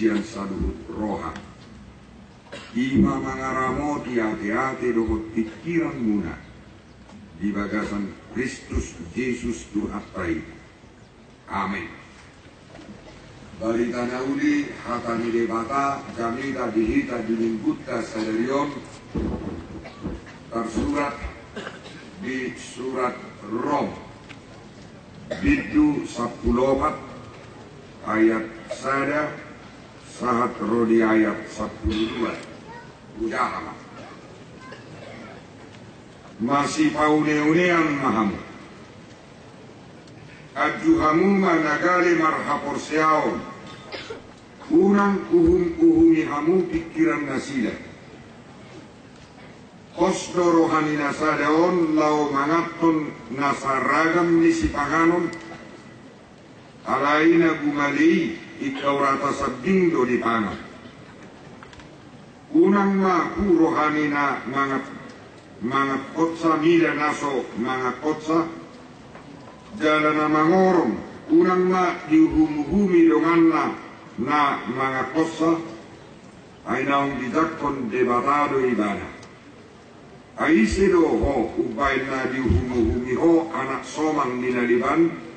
sian saduhut roha. Ima mangaramoti hati-hati dohot pikiran guna di bagasan Kristus Yesus Tuhatai. Amin. Balita nauli hatani debata jamida dihita dilingkutta sadarion tersurat di surat Rom Bidu 10 ayat sada sahat rodi ayat 12 udah masih paune-unean mahamu adjuhamu managale marhapor seaon unang uhum-uhumi hamu pikiran nasila kosdo rohani nasadaon lau mangaton nasaragam nisi panganon alaina gumali ikaw rata sabdindo di pangan unang maku rohani na mga kotsa mila naso mga kotsa jalan na mangorong unang ma diuhum-uhumi dongan na mga kotsa ay naong didakon debatado ibana ay sido ho ubay na diuhum-uhumi ho anak somang ninaliban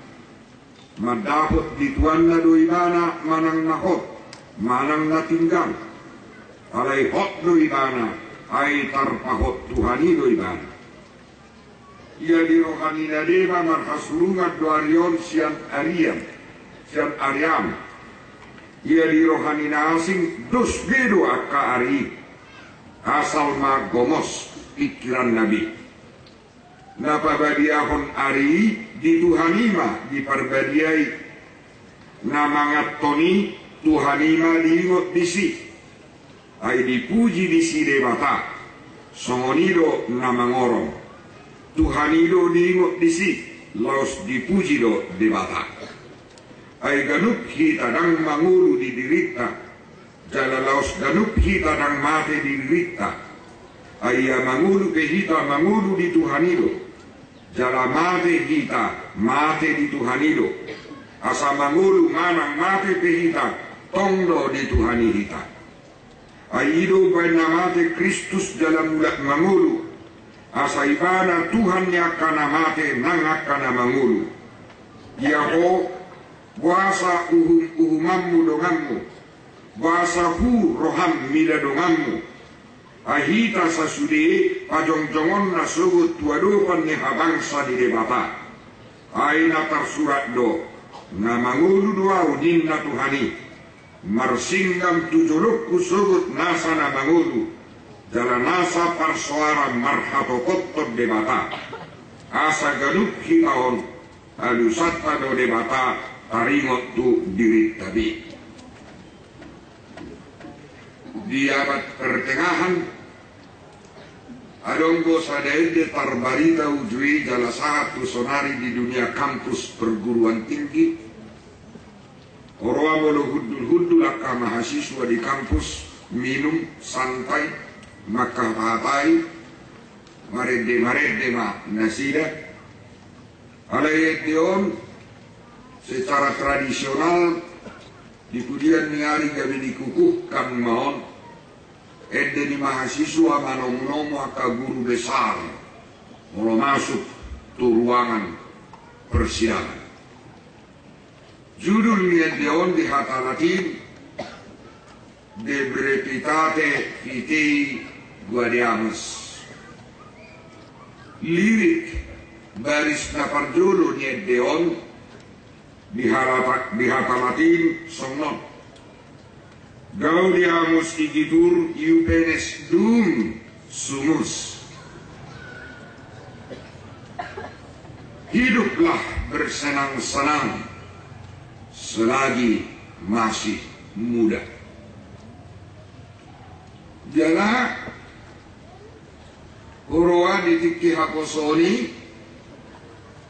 madapot dituan na do ibana manang nahot manang natinggang alay hot do ibana ay tarpahot Tuhani do ibana ia di rohani na deba marhasurungat do arion sian ariam ia di rohani na asing dos bedo akka ari asal magomos pikiran nabi napabadiahon ari di Tuhanima diparbadiai namangat toni Tuhanima diingot disi ay dipuji disi debata songonido namangorong Tuhanido diingot disi laos dipuji do debata ay ganup hita dang mangulu di dirita jala laos ganup hita dang mate di dirita ay mangulu ke hita mangulu di Tuhanido jala mate hita mate di Tuhanido asa mangulu manang mate ke hita tongdo di Tuhani hita ay ido na mate Kristus dalam mulat mangulu asa ibana Tuhan nya kana mate nangak kana mangulu yaho buasa uhumammu dongammu buasa hu roham mila dongammu ahita sasude pajong-jongon na sugut tuadupan ni habangsa di debata aina tersurat do na mangulu dua udin na Tuhani marsinggam tujulukku sugut nasa na mangulu jalan nasa parsuara marhatokottot debata asa ganup hitaon alusata do debata taringot tu diri tabi di abad pertengahan adonggo sadaede tarbarita ujui jala satu sonari di dunia kampus perguruan tinggi orwamolo huddul akka mahasiswa di kampus minum santai maka papai marede ma nasida alayetiun secara tradisional di kudian ningali gabi dikukuhkan maon ede di mahasiswa manom-nomo aka guru besar mau masuk tu ruangan persidangan judulnya deon di hata latin de brevitate vitae guardiamus lirik baris naparjolo ni deon di hata latin somnon gaudiamus igitur iupenes dum sumus hiduplah bersenang-senang selagi masih muda jala Uroa ditiki hakosoni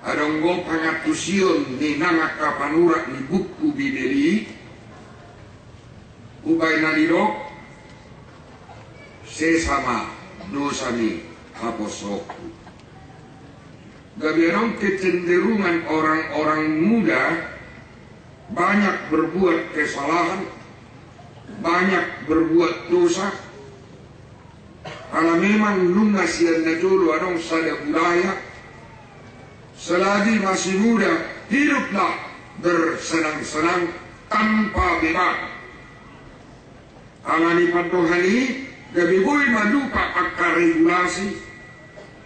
adonggo pangatusion ni nangak kapanurak ni buku bideli ubay nalirok sesama dosani haposoku gabiarong kecenderungan orang-orang muda banyak berbuat kesalahan banyak berbuat dosa. Kalau memang nunga sian najolo adong sada budaya, selagi masih muda, hiduplah bersenang-senang tanpa beban. Kalau ni pantuhan ini, gabi boy malupa akar regulasi,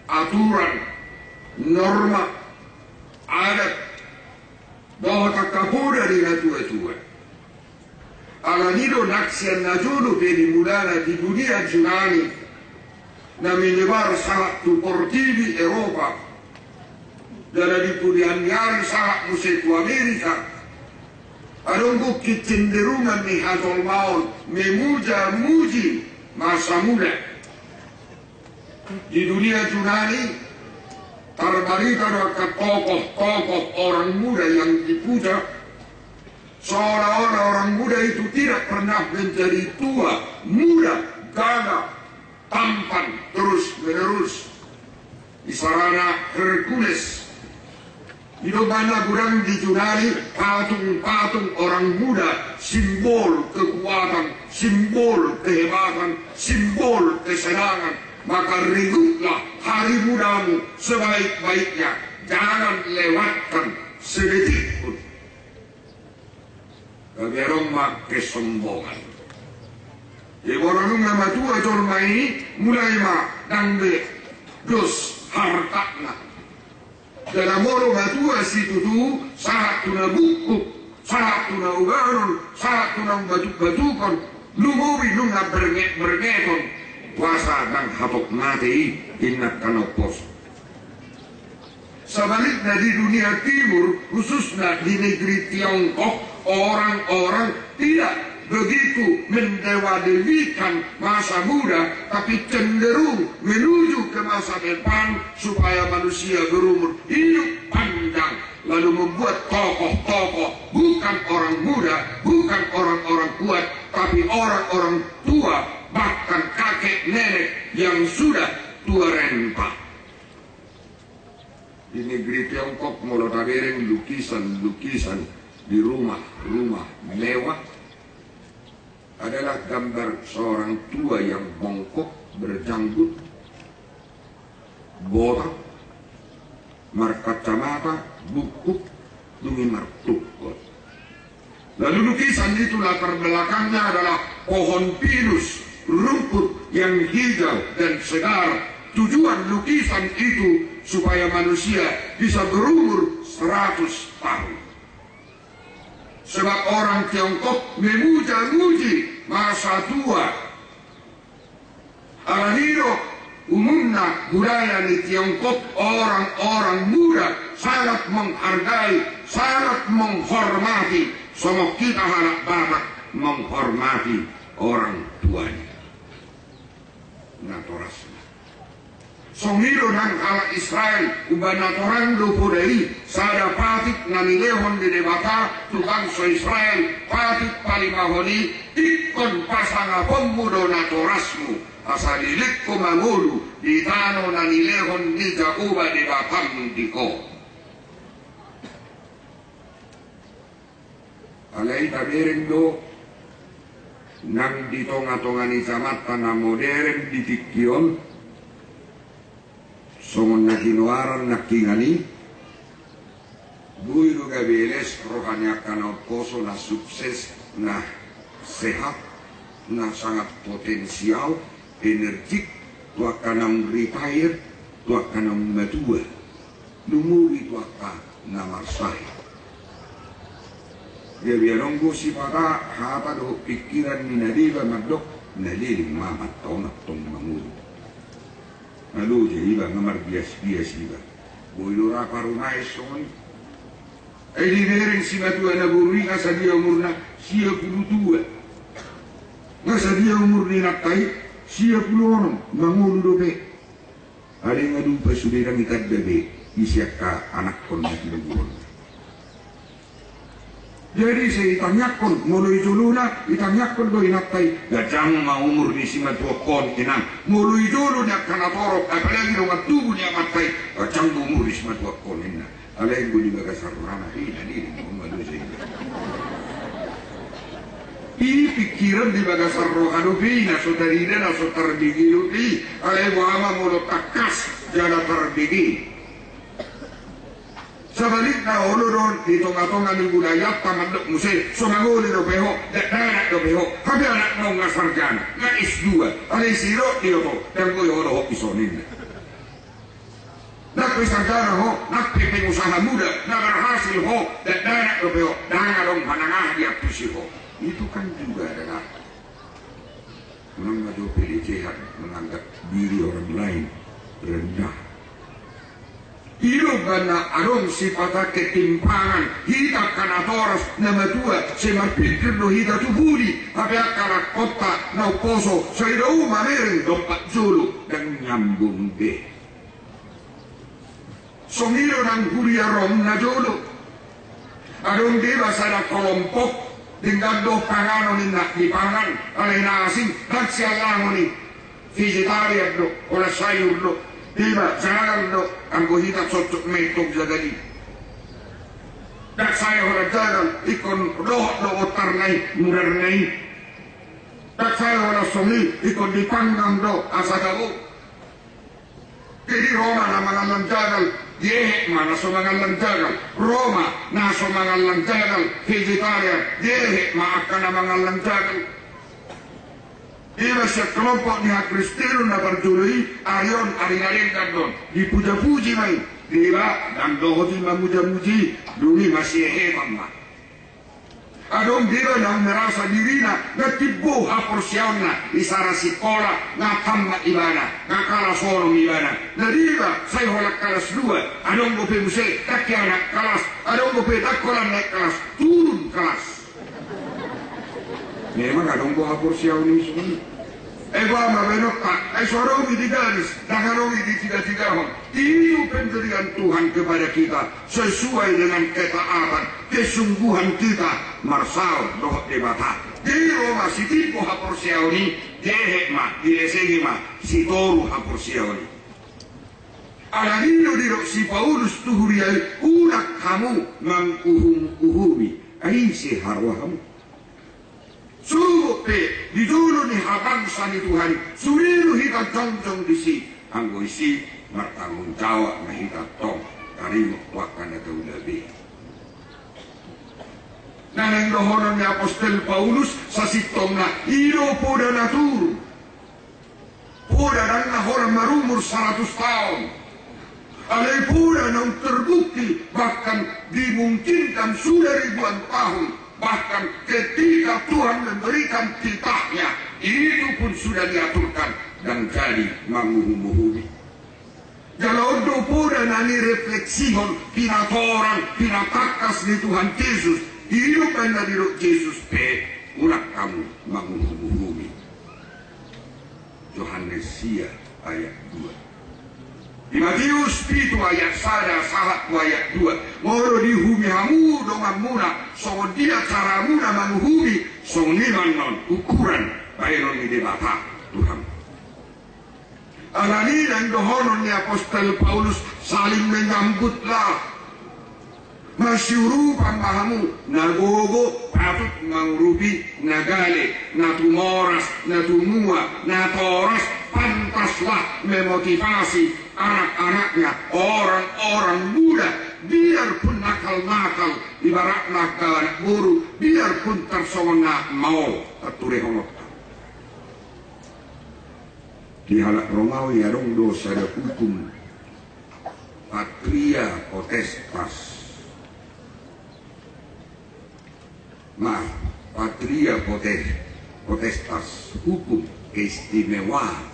aturan, norma, adat, bahwa tak kapoda di natua-tua. Kalau ni do naksian najolo pedi mudana di dunia junani, na menyebar salah tu portivi Eropa dan di pudian-pudian salah museku Amerika. Adongku kecenderungan ni hatol maun memuja-muji masa muda. Di dunia Yunani terbarita ada tokoh-tokoh orang muda yang dipuja, seolah-olah orang muda itu tidak pernah menjadi tua, muda, gagah, tampan terus menerus. Di sarana Hercules, di mana kurang di Yunani patung-patung orang muda, simbol kekuatan, simbol kehebatan, simbol kesenangan. Maka regutlah hari mudamu sebaik-baiknya, jangan lewatkan sedetik pun. Kagerong kesombongan. Orang nama tua jorma ini mulai dangbe dos hartakna. Dalam orang tua situ tu saat tuna buku, saat tuna ugaron, saat tuna batuk-batukon, lumowi nunga bergeton, puasa dan hatok mati ingat kanopos. Sebaliknya di dunia timur, khususnya di negeri Tiongkok, orang-orang tidak begitu mendewa-dewikan masa muda, tapi cenderung menuju ke masa depan supaya manusia berumur hidup panjang, lalu membuat tokoh-tokoh bukan orang muda, bukan orang-orang kuat, tapi orang-orang tua, bahkan kakek nenek yang sudah tua renta. Di negeri Tiongkok mulai tabereng lukisan-lukisan di rumah-rumah mewah adalah gambar seorang tua yang bongkok, berjanggut, botak, markacamata, bukuk, dungi martukot. Lalu lukisan itu latar belakangnya adalah pohon pinus, rumput yang hijau dan segar. Tujuan lukisan itu supaya manusia bisa berumur 100 tahun. Sebab orang Tiongkok memuja-muji masa tua. Alanido umumnya budaya di Tiongkok, orang-orang muda sangat menghargai, sangat menghormati. Semua kita harap Batak menghormati orang tuanya. Naturasnya. Songido nang ala Israel ubana torando podai sada patik nanilehon di debata tukang so Israel patik palimahoni ikon pasanga pemudo natorasmu asalilik ko mangulu di tano nanilehon di jakuba debatam diko. Alay tabereng do nang ditonga-tonga ni camatan na modern di Tikion songon nakinuaran nakingani buiro gabeles rohani akan poso na sukses na sehat na sangat potensial energik tu akan retire tu akan matua lumuri tu akan namarsai dia biaronggo si pada hata do pikiran minadiba magdok naliling mamat tonak tong manguru. Lalu jadi bang ngamar bias-bias juga. Boilo rapa rumah esong. Di dereng si batu anak burui ngasa dia umurna 52. Ngasa dia umur ni nakai 56. Bangun dobe. Ada yang ngadu pasudera ngikat bebe. Isiaka anak kon lagi berbulan. Jadi saya ditanyakan, mulai dulu nak ditanyakan do inakai, gajang mau umur di sini tu kon inang, mulai dulu nak kena torok, apalagi orang tubuh ni amatai, gajang umur di sini tu kon inang, alai gue juga kasar rana ini mau malu saya. I pikiran di bagasar rohanubi na sotarina na sotarbigi lupi alay wama mulo takas jana tarbigi. Sabalik na olo doon itong-atongan ng budaya tamandok musay sumanguli do peho danak do peho kabi anak nong nga sarjana nga isdua alay siro iyo to tanggo yung olo ho isonin. Nakpi sarjana ho nakpi pengusaha muda nagarhasil ho danak do peho dangarong panangah di aptusi ho. Itu kan juga adalah menganggap pelecehan, menganggap diri orang lain rendah. Hidup karena arong sifat ketimpangan, hidup karena toras nama tua, semar pikir no hidup tu budi, tapi akala kota nau poso, saya dah mameren dompat zulu dan nyambung deh. Songilo nang kuliah rom na jodoh, arong deba sada kelompok. Tinggal do panganon nak dipangan oleh nasi dan sialang ni vegetarian do oleh sayur do tiba jangan do anggo hidup cocok metok jadi dan saya orang jangan ikon do otar naik mudar naik dan saya orang suami ikon dipanggang do asadabu jadi Roma nama jangan Ye mana somangalang jagal Roma na somangalang jagal vegetarian ye makan mangalang jagal iba sa kelompok ni Kristeno na berjului arion ari-ari kandon dipuja-puji mai diba dan dohodi memuja-muji duni masih hebat mah adong dia yang merasa dirinya natibo haporsiauna isara sikola ngatam ibana ngakala sorong ibana nadiba saya holak kelas 2 adong gope muse taki anak kelas adong gope takolan naik kelas turun kelas memang adong go haporsiauna semua Eba benok tak, sorongi di garis, dangarongi di tiga-tiga hon. Itu pendirian Tuhan kepada kita sesuai dengan ketaatan, kesungguhan kita. Marsal doh debata. Di Roma si tipu haporsiauni, dehekma, dilesegima, si toru haporsiauni. Alagino dirok si Paulus tuhuriai, unak kamu menguhum-uhumi, aisi harwahamu. Suruh di dulu ni habangsa ni Tuhan suriru hita jongjong di si anggo isi bertanggung jawab na hita tong karimu wakan atau lebih naneng dohonan ni Apostol Paulus sa sitong na iro poda natur poda na orang marumur 100 tahun alay poda nang terbukti bahkan dimungkinkan sudah ribuan tahun. Bahkan ketika Tuhan memberikan titahnya, itu pun sudah diaturkan dan jadi manguhum-muhumi. Kalau dopo dan ani refleksihon pinatoran, pinatakas ni Tuhan Yesus, hidup anda di roh Yesus ulah kamu manguhum-muhumi. Yohanesia ayat 2. Di Matius itu ayat 1 ayat 2 moro dihumi hamu dongan muna songon dia cara muna manguhumi songon niman non ukuran bayron ni debata Tuhan alani dan dohonon ni Apostol Paulus saling menyambutlah masyuru pamahamu nagogo patut mangurubi nagale natumoras natumua natoras pantaslah memotivasi anak-anaknya orang-orang muda biarpun nakal-nakal ibarat nakal anak guru biarpun tersongona mau aturehonot di halak Romawi adong dosa ada hukum patria potestas patria potestas hukum keistimewaan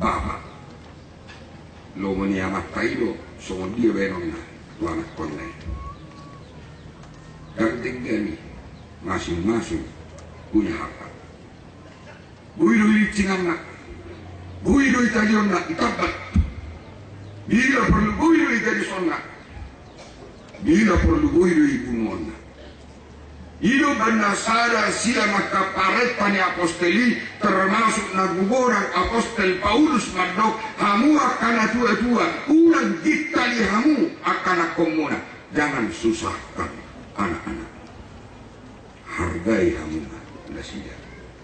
Bapak lo meniamat tayo songon dia benon na tuanak konai ganting gani masing-masing punya hak buido cingan nak buido italion nak itabat bila perlu buido jadi sonna bila perlu buido ibungon nak hidup anda sada sila makaparetan ni apostoli termasuk naguborang apostol Paulus madok hamu akan tua-tua ulang ditali hamu akan komuna jangan susahkan anak-anak harga hargai hamuna nasida,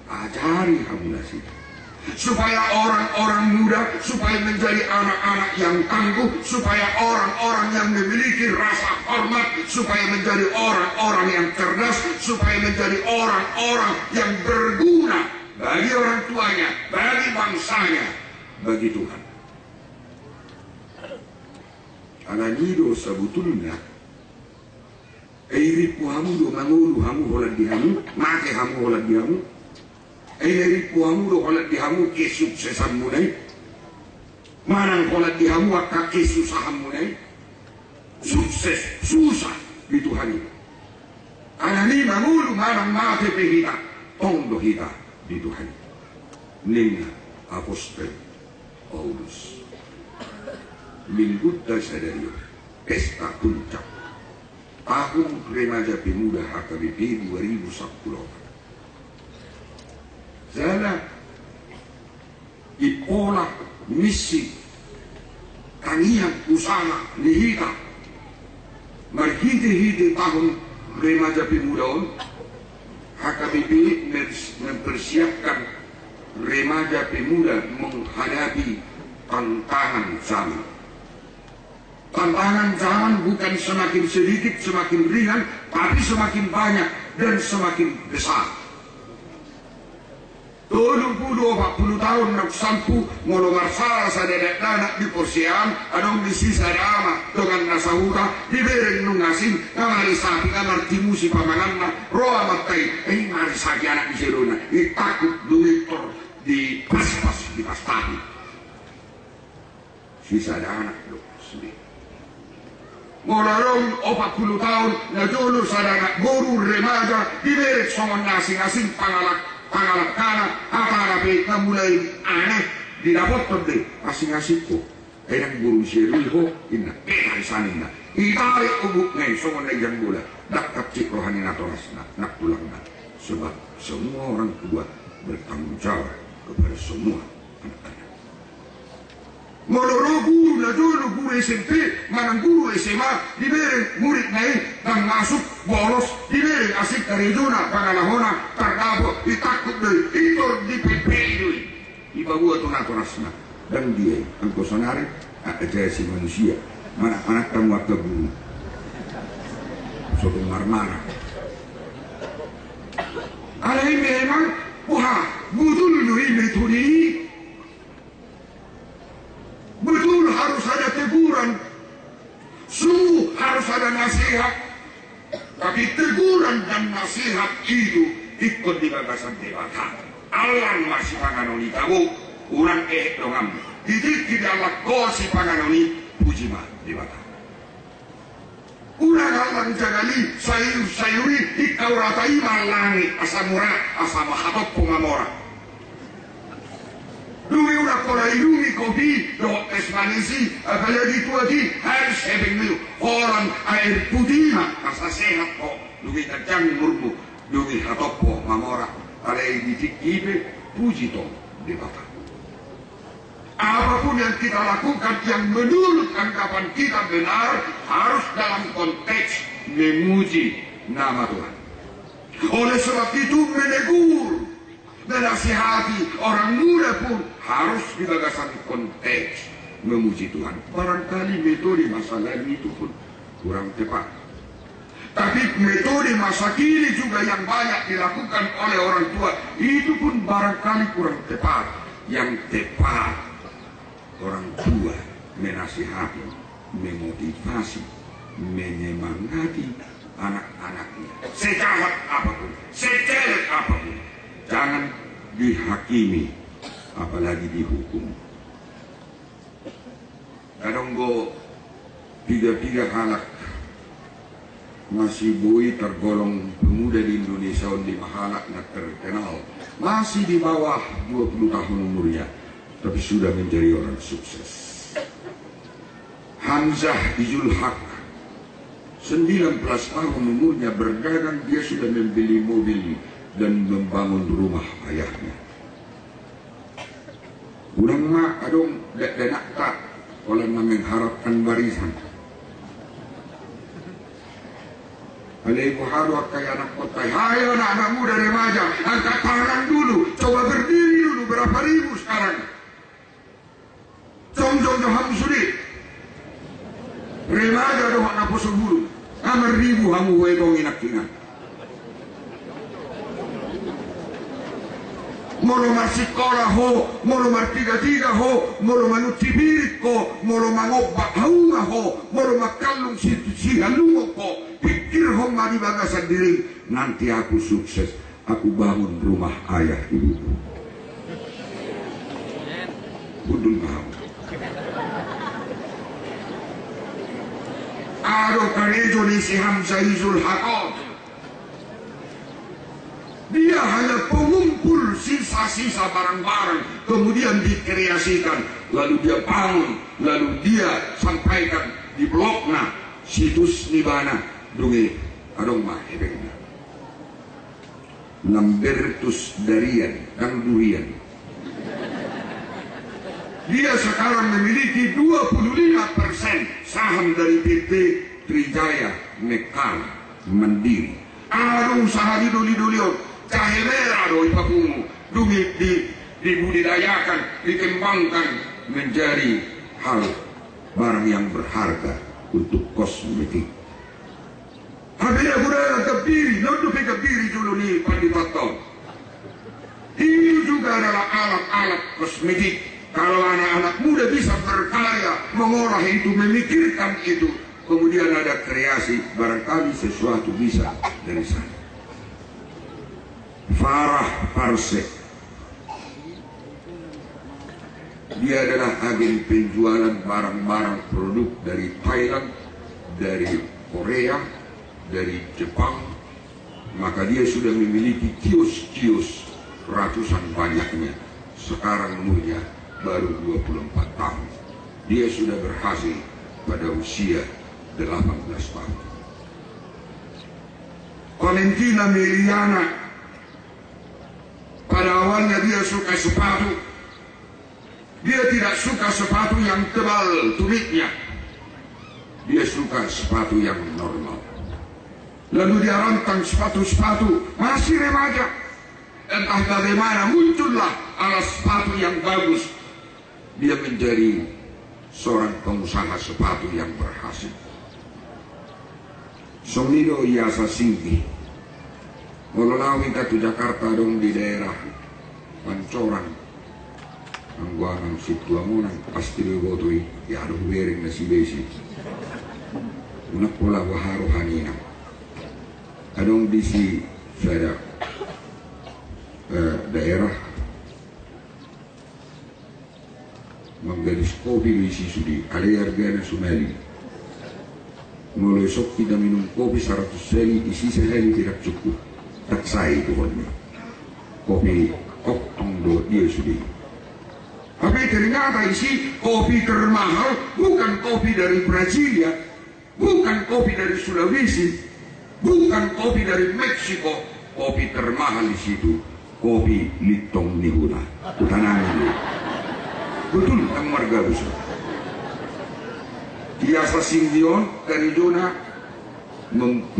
ajari hamuna nasida, supaya orang-orang muda supaya menjadi anak-anak yang tangguh, supaya orang-orang yang memiliki rasa hormat, supaya menjadi orang-orang yang cerdas, supaya menjadi orang-orang yang berguna bagi orang tuanya, bagi bangsanya, bagi Tuhan. Ananido sebetulnya ripu hamu do mangulu hamu holat di hamu, make hamu holat di hamu. Ripu hamu do holat di hamu ke suksesan munai. Manang holat di hamu akka ke susahan munai. Sukses susah di Tuhan itu. Anani mangulu manang make pehita, tondo hita di Tuhan. Ninga apostol Paulus. Minggu Dasadario pesta puncak tahun remaja pemuda HKBP 2010. Sana ipola misi kanian usaha nihita marhite-hite tahun remaja pemuda HKBP mempersiapkan remaja pemuda menghadapi tantangan zaman. Tantangan zaman bukan semakin sedikit, semakin ringan, tapi semakin banyak dan semakin besar. 40 tahun nak sampu molo marsala sa dedek danak di porsian adong di sisa dama dengan nasahuta di bereng nungasin kamari sapi kamar timusi pamanganna roa matai mari saja anak di serona ditakut duit tor di pas-pas di pastahi sisa danak lo sendiri. Ngorong 40 tahun ngajulur sadana guru remaja diberek songon ngasing-ngasing pangalak kana apa rapi mulai aneh didapot terde asing-asing ko ayang guru siruho inna dari sanina itarik ubuk ngay songon nagyan gula dakat cik rohani natorasna naktulang na sebab semua orang tua bertanggung jawab kepada semua anak-anak. Moloro guru na dulu guru SMP, manang guru SMA, diberi murid naik dan masuk bolos, diberi asik dari zona pangalahona, tardabo, ditakut dari itor di PPI di bawah tunatorasna dan dia angko sonare aja si manusia, mana anak kamu atau guru, soto marmara. Alai memang, wah, betul ini metode. Betul harus ada teguran, sungguh harus ada nasihat. Tapi teguran dan nasihat itu ikut di gagasan dewata. Allah masih panganoni kamu, urang dongam. Didik tidak Allah si panganoni puji mah dewata. Urang Allah jagali sayuri ikau ratai malangi asamura asama hatop pengamora. Dumi una korai dumi kopi do esmanisi apalagi tuati harus hebeng milu orang air putih asa sehat kok dumi kacang murmu dumi hatopo mamora alai ditik ibe puji to dewata. Apapun yang kita lakukan yang menurut anggapan kita benar harus dalam konteks memuji nama Tuhan. Oleh sebab itu menegur menasihati orang muda pun harus di bagasan konteks memuji Tuhan. Barangkali metode masa lalu itu pun kurang tepat. Tapi metode masa kini juga yang banyak dilakukan oleh orang tua itu pun barangkali kurang tepat. Yang tepat orang tua menasihati, memotivasi, menyemangati anak-anaknya. Sejahat apapun, sejelek apapun. Jangan dihakimi, apalagi dihukum. Kadang go tiga halak masih bui tergolong pemuda di Indonesia di halak yang terkenal masih di bawah 20 tahun umurnya, tapi sudah menjadi orang sukses. Hamzah Izul Haq 19 tahun umurnya berdagang, dia sudah membeli mobil dan membangun rumah ayahnya. Urang mak adong denak tak oleh mengharapkan warisan. Oleh ibu haru kayak anak kota. Hai anak-anak muda remaja, angkat tangan dulu, coba berdiri dulu. Berapa ribu sekarang? Jom hamu sulit. Remaja doh nak poso bulu. Amar ribu hamu wegong inak-inak. Molo mar sekolah ho, molo mar tiga ho, molo manuti birik ko, molo mangobak haunga ho, molo makalung si halungo ko. Pikir ho mari bagasan diri, nanti aku sukses, aku bangun rumah ayah ibuku. Budul mau. Ado karejo ni si Hamzah Izul Hakam. Dia hanya pengumpul sisa-sisa barang-barang, kemudian dikreasikan, lalu dia bangun, lalu dia sampaikan di blognya situs Nibana dungi adong mah hebengna. Lambertus Darian dan Durian. Dia sekarang memiliki 25% saham dari PT Trijaya Mekar Mandiri. Adong sahadi doli-dolion. Cahe merah doi pakungu dibudidayakan, dikembangkan menjadi hal barang yang berharga untuk kosmetik. Habisnya budaya kebiri, nodo kebiri dulu nih panditato. Ini juga adalah alat-alat kosmetik. Kalau anak-anak muda bisa berkarya, mengolah itu, memikirkan itu, kemudian ada kreasi, barangkali sesuatu bisa dari sana. Farah Parsek, dia adalah agen penjualan barang-barang produk dari Thailand, dari Korea, dari Jepang. Maka dia sudah memiliki kios-kios ratusan banyaknya. Sekarang umurnya baru 24 tahun. Dia sudah berhasil pada usia 18 tahun. Valentina Meliana, pada awalnya dia suka sepatu. Dia tidak suka sepatu yang tebal tumitnya. Dia suka sepatu yang normal. Lalu dia rantang sepatu-sepatu, masih remaja. Entah bagaimana muncullah alat sepatu yang bagus. Dia menjadi seorang pengusaha sepatu yang berhasil. Somnido Iasa Singgi. Mololawi katu Jakarta dong di daerah Pancoran, Angguangan Situangunan pasti botoi ya dong bering nasi besi. Unak pola waharu hanina. Adong di si saya daerah menggalis kopi di si sudi ada harganya sumeli. Mulai sok tidak minum kopi 100 seli isi sehari tidak cukup. Tak saya itu pokoknya kopi koktong do dia sudah. Tapi ternyata isi kopi termahal bukan kopi dari Brasilia, bukan kopi dari Sulawesi, bukan kopi dari Meksiko. Kopi termahal di situ kopi Litong Nihuna. Tenang dulu. Betul Kang Marga Besar. Biasa Singdion dari Jona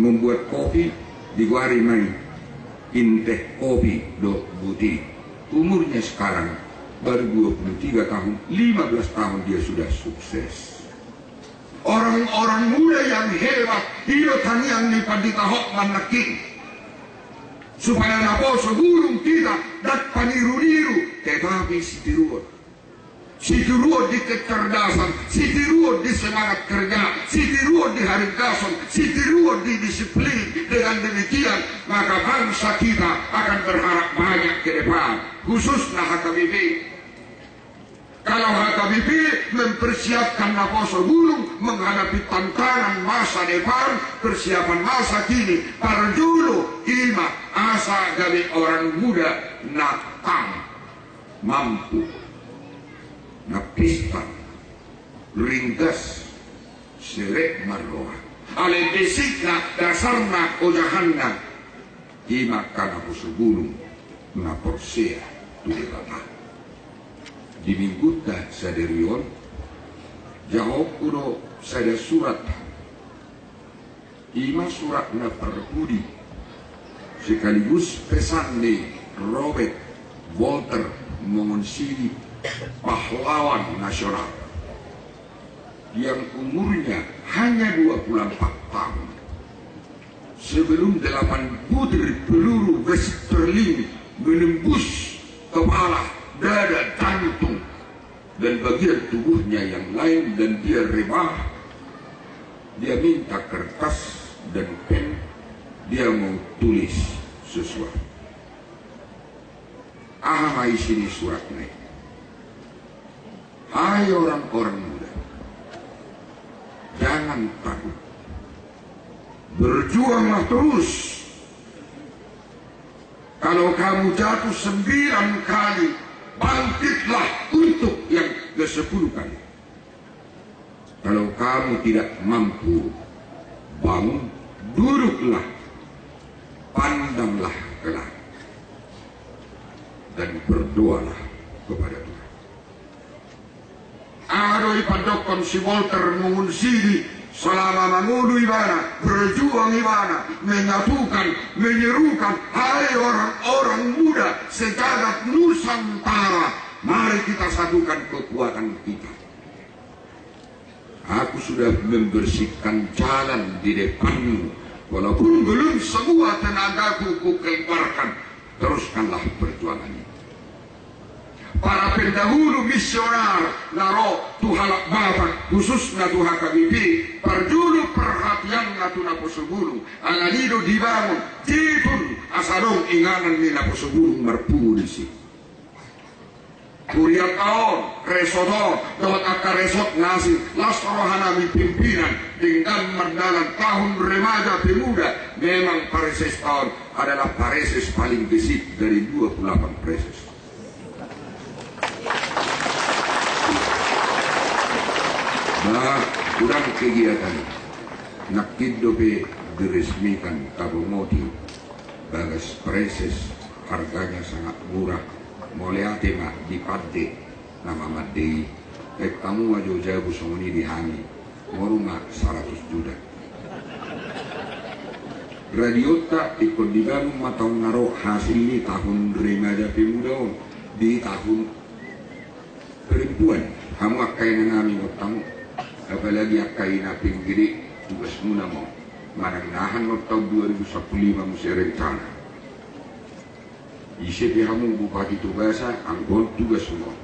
membuat kopi di Guari Mai. Inteh kopi do buti. Umurnya sekarang baru 23 tahun, 15 tahun dia sudah sukses. Orang-orang muda yang hebat hidup yang dipaditahok manaking supaya naposo gulung kita dat paniru-niru tetapi si tiruot di kecerdasan, si tiruot di semangat kerja, si tiruot di haringkason, si tiruot di disiplin. Dengan demikian maka bangsa kita akan berharap banyak ke depan, khususnya HKBP. Kalau HKBP mempersiapkan naposo gulung menghadapi tantangan masa depan, persiapan masa kini, parjulo ilma asa gawe orang muda nakam mampu napistan ringkas serek marroa ale besikna dasarna ojahanna ima kana pusubulung na porsea tu debata di mingguta saderion jawab uno sada surat Ima surat na perpudi sekaligus pesan di Robert Walter Mongonsili, pahlawan nasional yang umurnya hanya 24 tahun. Sebelum 8 butir peluru Westerling menembus kepala, dada, jantung, dan bagian tubuhnya yang lain, dan dia rebah, dia minta kertas dan pen, dia mau tulis sesuatu. Apa isi suratnya? Hai orang-orang muda, jangan takut, berjuanglah terus. Kalau kamu jatuh 9 kali, bangkitlah untuk yang ke-10 kali. Kalau kamu tidak mampu bangun, duduklah, pandanglah ke langit, dan berdoalah kepada Tuhan. Adoi padokon si Walter Mongonsili selama mengudu ibana, berjuang ibana, menyatukan, menyerukan, hai orang-orang muda sejagat Nusantara, mari kita satukan kekuatan kita. Aku sudah membersihkan jalan di depanmu, walaupun belum semua tenagaku kukeluarkan, teruskanlah perjuangan ini. Para pendahulu misionar naro tuhalak bapak khususnya tuha KBP perjulu perhatian natuna posubulu anganido dibangun titun asadong inganan nina posubulu merpu di sini. Kuriat tahun resodor dapat akar resot nasi lasrohanami pimpinan dengan mendalam tahun remaja pemuda. Memang pareses tahun adalah pareses paling gesit dari 28 pareses. Nah, kurang kegiatan nak hidup diresmikan Tabomoti bagas preses, harganya sangat murah. Mulai tema di Padde nama Madei kamu aja jauh songoni dihani moruma 100 juta. Radiota ikut dibangun matang naro hasil ini tahun remaja pemuda di tahun perempuan. Kamu akain nami tamu, apalagi akain aping gede tugas muna mo. Manangnahan mo tahun 2015 musi rencana. Isip kamu bupati tugasa anggon tugas mo.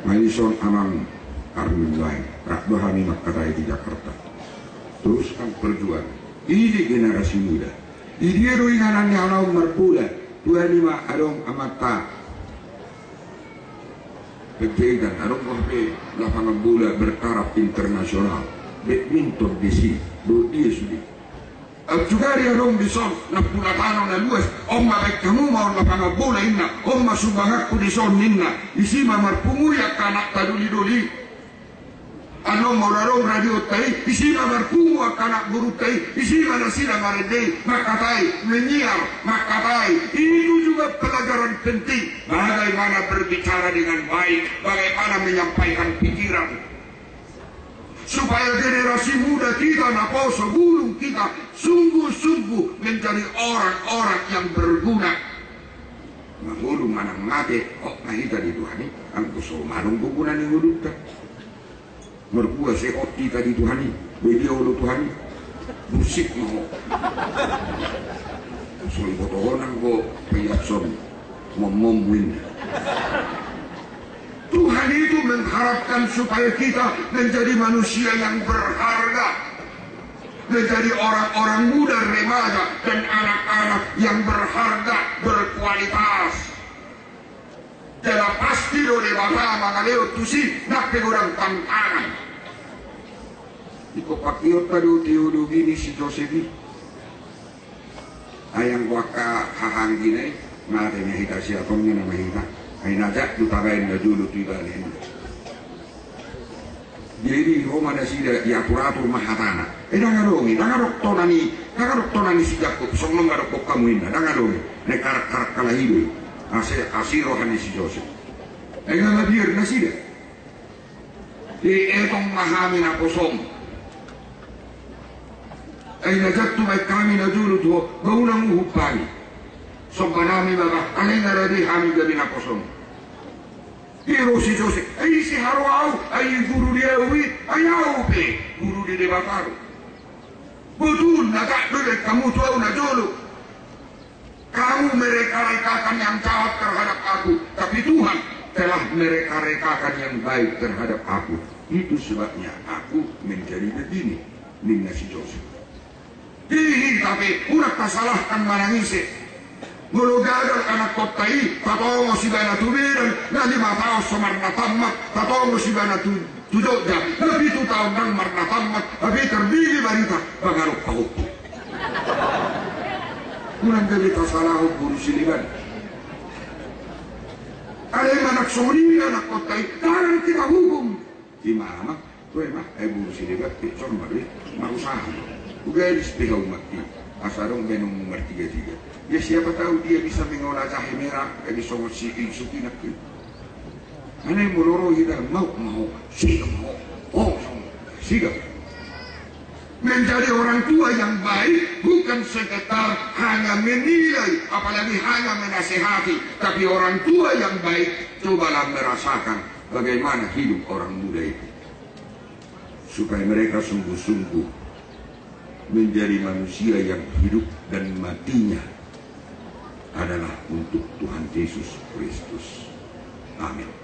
Malison amang Armin lain, rakdohani makatai di Jakarta. Teruskan perjuangan. Ini generasi muda. Ini roinganan yang alam merpula. 25 adong amata. Pepegan adong kohpe lapangan bola bertaraf internasional. Badminton di sini. Dia sudah. Juga dia dong di son. Napula tanong na luas. Omma baik kamu mau lapangan bola inna. Omma subangakku di son inna. Isima marpunguya kanak taduli-duli. Ano morarong radio tay, isima marpungu kanak guru tay, isima nasila maredei, makatai, menyiar, makatai. Itu juga pelajaran penting. Bagaimana berbicara dengan baik, bagaimana menyampaikan pikiran. Supaya generasi muda kita, naposo bulung kita, sungguh-sungguh menjadi orang-orang yang berguna. Mengulung manang mati, kok mahita di Tuhan ini, angku so manung bukunan yang udukkan. Merbuah seot kita di Tuhan ini, beliau lo Tuhan ini, musik mau. Soal botohonan ko, kayak son, ngomong-ngomongin. Tuhan itu mengharapkan supaya kita menjadi manusia yang berharga, menjadi orang-orang muda, remaja, dan anak-anak yang berharga, berkualitas. Jala pasti lo de bata mangaleo tusi nak orang tantangan. Iko pakiot tadi teologi ni si Josefi. Ayang waka hahangginay, mati mahita siya tongnya na mahita. Ay najak tutabayin na dulu tuibalin. Jadi Roma na sila diaturatur mahatana. Dangadongi, dangadoktonani si Jacob, songlong gadokok kamu inna, dangadongi, nekarak-karak kalahidoy. Asirohan si Joseph. Ay ngalabir na sila. Di etong mahami na posong. ay najattu baik kami najulu tuh baunang uhupani sobanami baba alena radi kami gabi na kosong hiro si Jose ay si Haruau ay guru dia uwi ayaw pe guru di debataru betul nagak dulu kamu tuh najulu kamu mereka-rekakan yang jahat terhadap aku tapi Tuhan telah mereka-rekakan yang baik terhadap aku. Itu sebabnya aku menjadi begini. Ninna si Joseph. Ini tapi udah tersalahkan manangise. Mulu gagal anak kotai, tatongo si bana tubiran, nanti matao semarna tamat, tatongo si bana tujokja, lebih tu tahun dan marna tamat, tapi terbigi barita bangaruk pauku. Ulang gabi tersalah guru siliban. Ada yang anak suri, anak kotai, jangan kita hukum. Gimana? Tuh emang, buru sini bat, picon balik, marusaha. Ugalis pihak umat ini, asarong benong nomor 33. Ya siapa tahu dia bisa mengolah jahe merah, jadi songot siking sukinak itu. Aneh muloro kita mau, siga mau, siga. Menjadi orang tua yang baik bukan sekedar hanya menilai, apalagi hanya menasehati, tapi orang tua yang baik cobalah merasakan bagaimana hidup orang muda itu, supaya mereka sungguh-sungguh menjadi manusia yang hidup dan matinya adalah untuk Tuhan Yesus Kristus. Amin.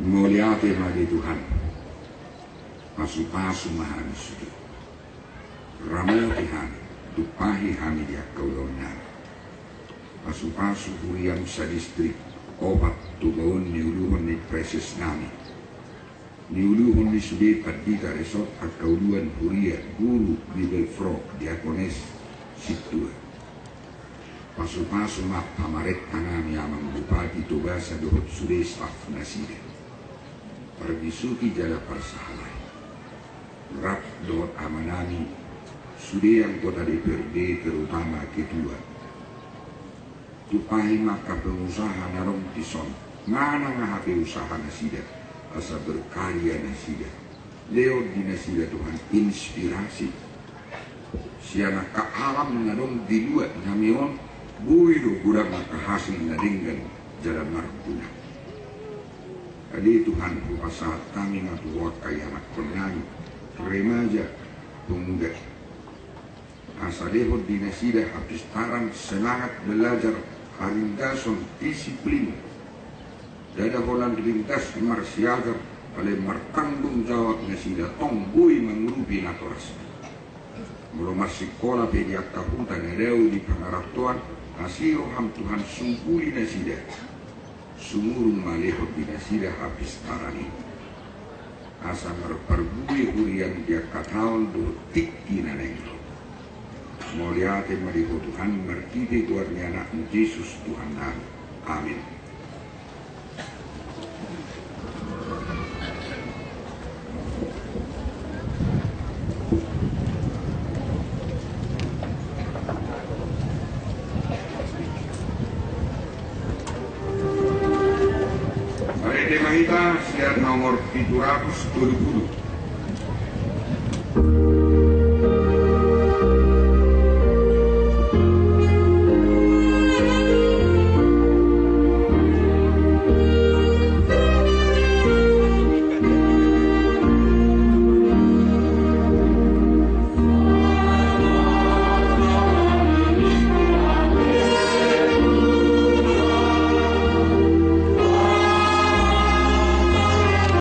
Muliate hadi Tuhan, pasu-pasu mahani sudi, ramoti hani, tupahi hani dia kaulona, pasu-pasu huriam sadistrik, obat tugaun niuluhon ni preses nami, niuluhon ni sudi padita resot at kauluan huria guru Bible Frog diakones situa. Pasu-pasu map pamaret tanami amang bupati tubasa dohot sudi staff nasida. Parbisuki jala persahalai rap dohot amanani sudah yang kota DPRD terutama kedua tupahi maka pengusaha narong tison ngana ngahape usaha nasida asa berkarya nasida leo di nasida Tuhan inspirasi siana ka alam narong di dua namion buido gudang maka hasil nadinggan jalan marpuna. Kali Tuhan buka saat kami ngatuwak kaya anak penyanyi, remaja, pemuda. Asalehot dinasida habis tarang semangat belajar harindason disiplin. Dada holan rintas marsiagar oleh martanggung jawab nasida tongbui mengurupi naturas. Belum masih sekolah pediak kapuntan ereu di pengaratuan asiroham Tuhan sungkuli nasida. Sumurung malehot dinasida habis tarani asa merperbui hurian dia kataon do tikki nanengro moliate mariho Tuhan mertide guarnya anak Yesus Tuhan nami. Amin. Mahita siar nomor 770